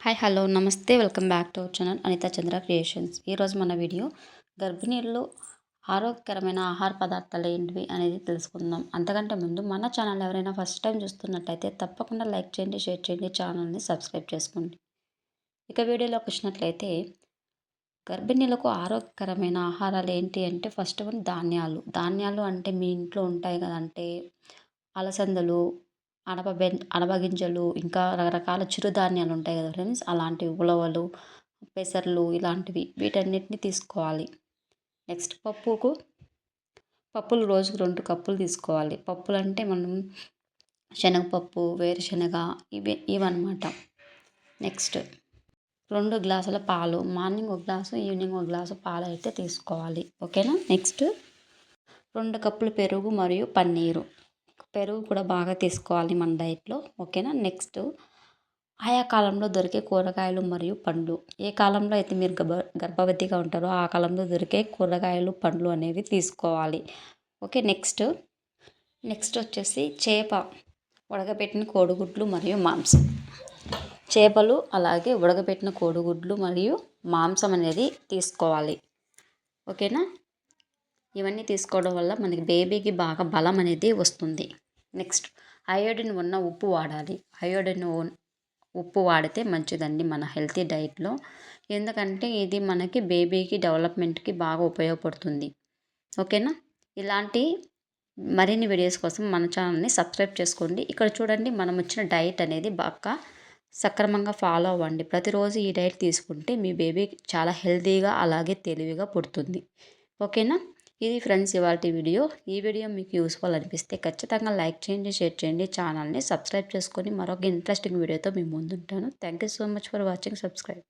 Hi hello నమస్తే welcome back to our channel Anitha Chandra creations. ఈరోజు మన వీడియో గర్భిణీల్లో ఆరోగ్యకరమైన ఆహార పదార్థాలు ఏంటివి అనేది తెలుసుకుందాం. అంతకంటే ముందు మన ఛానల్ ఎవరైనా ఫస్ట్ టైం చూస్తున్నట్లయితే తప్పకుండా లైక్ చేయండి, షేర్ చేయండి, ఛానల్ని సబ్స్క్రైబ్ చేసుకోండి. ఇక వీడియోలోకి వచ్చినట్లయితే గర్భిణీలకు ఆరోగ్యకరమైన ఆహారాలు ఏంటి అంటే ఫస్ట్ వన్ ధాన్యాలు అంటే మీ ఇంట్లో ఉంటాయి కదంటే అలసందలు, అనప గింజలు, ఇంకా రకరకాల చిరుధాన్యాలు ఉంటాయి కదా ఫ్రెండ్స్, అలాంటివి ఉలవలు, పెసర్లు ఇలాంటివి వీటన్నిటిని తీసుకోవాలి. నెక్స్ట్ పప్పులు రోజుకు 2 కప్పులు తీసుకోవాలి. పప్పులు అంటే మనం శనగపప్పు, వేరుశనగ ఇవన్నమాట. నెక్స్ట్ 2 గ్లాసుల పాలు, మార్నింగ్ 1 గ్లాసు, ఈవినింగ్ 1 గ్లాసు పాలు అయితే తీసుకోవాలి. ఓకేనా. నెక్స్ట్ 2 కప్పులు పెరుగు మరియు పన్నీరు. పెరుగు కూడా బాగా తీసుకోవాలి మన డైట్లో. ఓకేనా. నెక్స్ట్ ఆయా కాలంలో దొరికే కూరగాయలు మరియు పండ్లు. ఏ కాలంలో అయితే మీరు గర్భవతిగా ఉంటారో ఆ కాలంలో దొరికే కూరగాయలు, పండ్లు అనేవి తీసుకోవాలి. ఓకే. నెక్స్ట్ వచ్చేసి చేప, ఉడకబెట్టిన కోడిగుడ్లు మరియు మాంసం. చేపలు అలాగే ఉడకబెట్టిన కోడిగుడ్లు మరియు మాంసం అనేది తీసుకోవాలి. ఓకేనా. ఇవన్నీ తీసుకోవడం వల్ల మనకి బేబీకి బాగా బలం అనేది వస్తుంది. నెక్స్ట్ అయోడిన్ ఉన్న ఉప్పు వాడాలి. ఉప్పు వాడితే మంచిదండి మన హెల్తీ డైట్లో. ఎందుకంటే ఇది మనకి బేబీకి డెవలప్మెంట్కి బాగా ఉపయోగపడుతుంది. ఓకేనా. ఇలాంటి మరిన్ని వీడియోస్ కోసం మన ఛానల్ని సబ్స్క్రైబ్ చేసుకోండి. ఇక్కడ చూడండి, మనం వచ్చిన డైట్ అనేది బాగా సక్రమంగా ఫాలో అవ్వండి. ప్రతిరోజు ఈ డైట్ తీసుకుంటే మీ బేబీ చాలా హెల్తీగా అలాగే తెలివిగా పుడుతుంది. ఓకేనా. ఇది ఫ్రెండ్స్ ఇవాల్టి వీడియో. ఈ వీడియో మీకు యూస్ఫుల్ అనిపిస్తే ఖచ్చితంగా లైక్ చేయండి, షేర్ చేయండి, ఛానల్ని సబ్స్క్రైబ్ చేసుకొని మరొక ఇంట్రెస్టింగ్ వీడియోతో మీ ముందుంటాను. Thank you so much for watching. Subscribe.